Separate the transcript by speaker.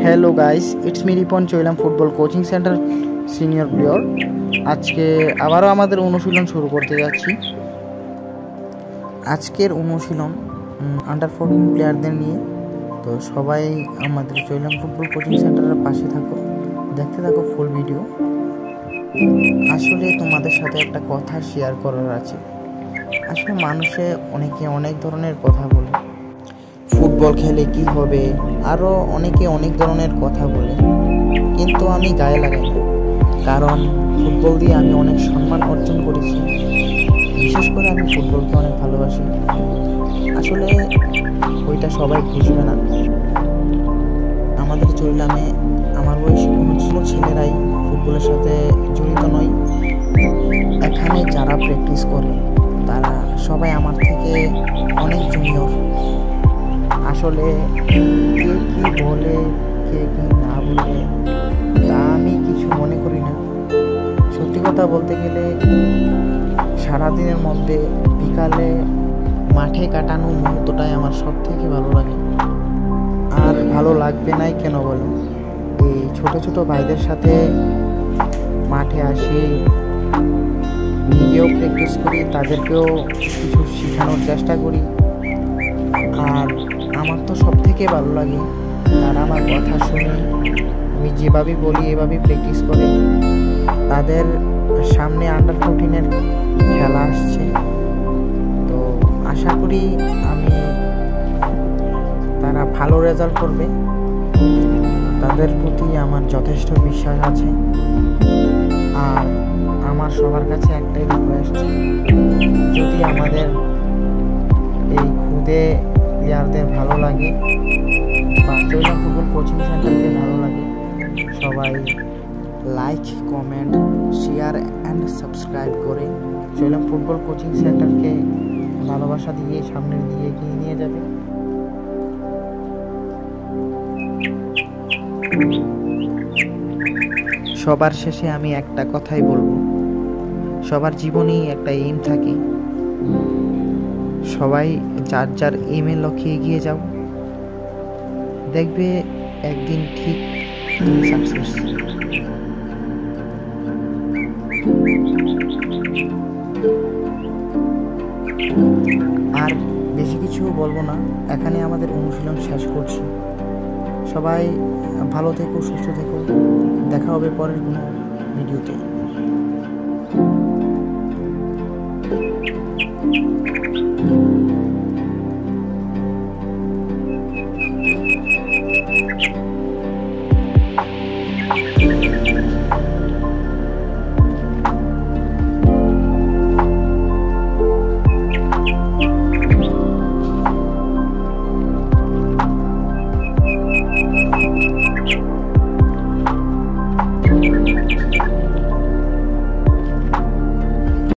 Speaker 1: Hello guys, it's me Ripon চৈলাম football coaching centre senior player. আজকে আবারও আমাদের অনুশীলন শুরু করতে যাচ্ছি। আজকের অনুশীলন আন্ডার 14 প্লেয়ারদের নিয়ে। তো সবাই আমাদের চৈলাম ফুটবল কোচিং সেন্টারের পাশে থাকো, দেখতে থাকো ফুল ভিডিও। আসলে তোমাদের সাথে একটা কথা শেয়ার করার আছে। আসলে মানুষে অনেকে অনেক ধরনের কথা বলে, ফুটবল খেলে কি হবে, আরও অনেকে অনেক ধরনের কথা বলে, কিন্তু আমি গায়ে লাগাই না। কারণ ফুটবল দিয়ে আমি অনেক সম্মান অর্জন করেছি। বিশেষ করে আমি ফুটবলকে অনেক ভালোবাসি। আসলে ওইটা সবাই বুঝবে না। আমাদের চৈলামে আমার বয়সী কোনো ছেলেরাই ফুটবলের সাথে জড়িত নয়। এখানে যারা প্র্যাকটিস করে তারা সবাই আমার থেকে অনেক জুনিয়র। আসলে কে কি বলে, কে কি না বলে, তা আমি কিছু মনে করি না। সত্যি কথা বলতে গেলে সারাদিনের মধ্যে বিকালে মাঠে কাটানো মুহূর্তটাই আমার সব থেকে ভালো লাগে। আর ভালো লাগবে নাই কেন বলো? এই ছোট ছোট ভাইদের সাথে মাঠে আসি, নিজেও প্র্যাকটিস করি, তাদেরকেও কিছু শেখানোর চেষ্টা করি। আর আমার তো সব থেকে ভালো লাগে তারা আমার কথা শুনে, আমি যেভাবে বলি এভাবেই প্র্যাকটিস করে। তাদের সামনে আন্ডার 14-এর খেলা আসছে, তো আশা করি তারা ভালো রেজাল্ট করবে। তাদের প্রতি আমার যথেষ্ট বিশ্বাস আছে। আর আমার সবার কাছে একটাই রিকোয়েস্ট, যদি আমাদের এই খুদে প্লেয়ারদের ভালো লাগে বা চৈলাম ফুটবল কোচিং সেন্টারকে ভালো লাগে, সবাই like, comment, share and subscribe করে চৈলাম ফুটবল কোচিং সেন্টারকে ভালোবাসা দিয়ে সামনের দিকে এগিয়ে নিয়ে যাবে। সবার শেষে আমি একটা কথাই বলবো, সবার জীবনেই একটা এইম থাকে। সবাই যার যার এইমের লক্ষ্যে এগিয়ে যাও, দেখবে একদিন ঠিক তুমি সাকসেস। আর বেশি কিছু বলবো না, এখানে আমাদের অনুশীলন শেষ করছি। সবাই ভালো থেকো, সুস্থ থেকো, দেখা হবে পরের কোনো ভিডিওতে।